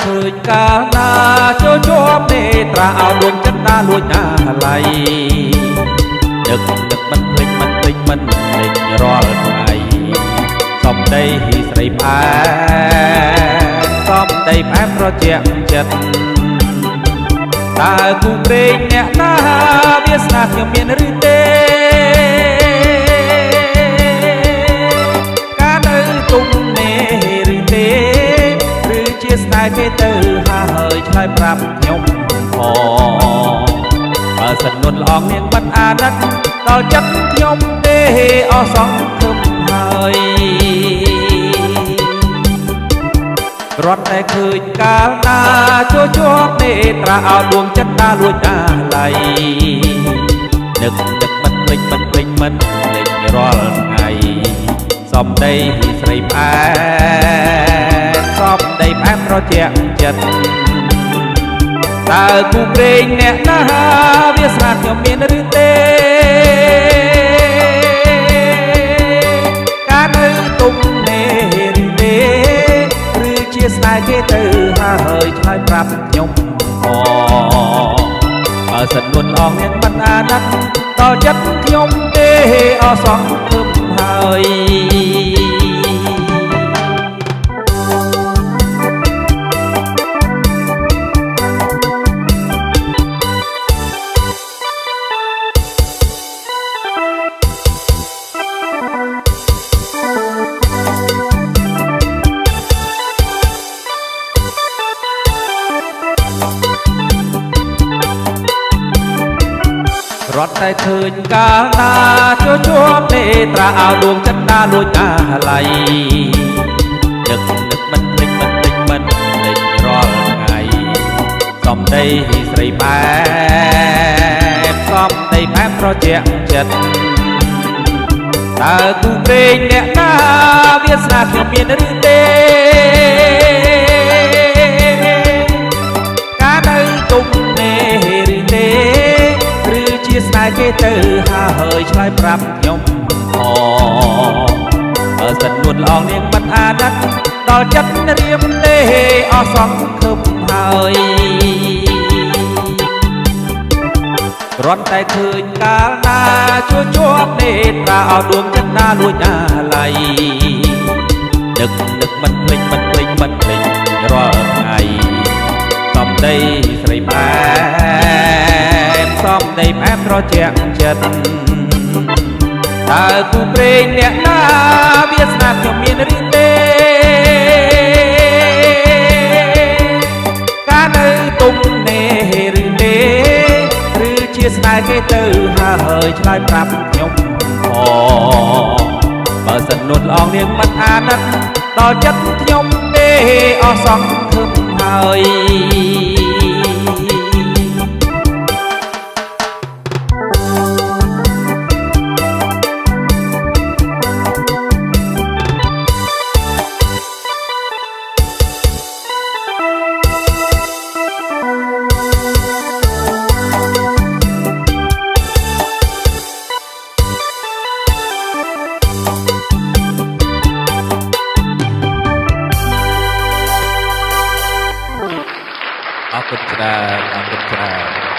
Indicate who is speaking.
Speaker 1: ឃើញកាលណាចូលជាប់នេត្រាឲ្យដួងចិត្តណាលួចណាឡៃនឹកមិនភ្លេចមិនភ្លេចមិនភ្លេចរាល់ថ្ងៃសំដីស្រីផ្អែមសំដីផ្អែមត្រជាក់ចិត្តតើគូព្រេងអ្នកណាវាស្នាខ្ញុំមានឬទេការនៅទុំនេះឬទេឬជាស្នេហ៍គេទៅហើយឆ្លើយប្រាប់ខ្ញុំផងបើសិននួនល្អងនាងមិនអាណិតដល់ចិត្តខ្ញុំទេអស់សង្ឃឹមហើយរត់តែឃើញកាលណាចូលជាប់នេត្រាឲ្យដួងចិត្តណាលួចណាឡៃនឹកមិនភ្លេចមិនភ្លេចមិនភ្លេចរាល់ថ្ងៃសំដីស្រីផ្អែមសំដីផ្អែមត្រជាក់ចិត្តតើគូព្រេងអ្នកណាវាស្នាខ្ញុំមានឬទេការនៅទុំនេះឬទេឬជាស្នេហ៍គេទៅហើយឆ្លើយប្រាប់ខ្ញុំផងបើសិននួនល្អងនាងមិនអាណិតដល់ចិត្តខ្ញុំទេអស់សង្ឃឹមហើយរត់តែឃើញកាលណាចូលជាប់នេត្រាឲ្យដួងចិត្តណាលួចណាឡៃនឹកមិនភ្លេចមិនភ្លេចមិនភ្លេចរាល់ថ្ងៃសំដីស្រីផ្អែមសំដីផ្អែមត្រជាក់ចិត្តតើគូព្រេងអ្នកណាវាស្នាខ្ញុំមានឬទេការនៅទុំនេះឬទេជាស្នេហ៍គេទៅហើយឆ្លើយប្រាប់ខ្ញុំផងបើសិននួនល្អងនាងមិនអាណិតដល់ចិត្តរៀមទេអស់សង្ឃឹមហើយរត់តែឃើញកាលណាចូលជាប់នេត្រាឲ្យដួងចិត្តណាលួចណាឡៃនឹកមិនភ្លេចមិនភ្លេចមិនភ្លេចរាល់ថ្ងៃសំដីស្រីផ្អែមសំដីផ្អែមត្រជាក់ចិត្តតើគូព្រេងអ្នកណាវាស្នាខ្ញុំមានឬទេការនៅទុំនេះឬទេឬជាស្នេហ៍គេទៅហើយឆ្លើយប្រាប់ខ្ញុំផងបើសិននួនល្អងនាងមិនអាណិតដល់ចិត្តខ្ញុំទេអស់សង្ឃឹមហើយអរគុណច្រើន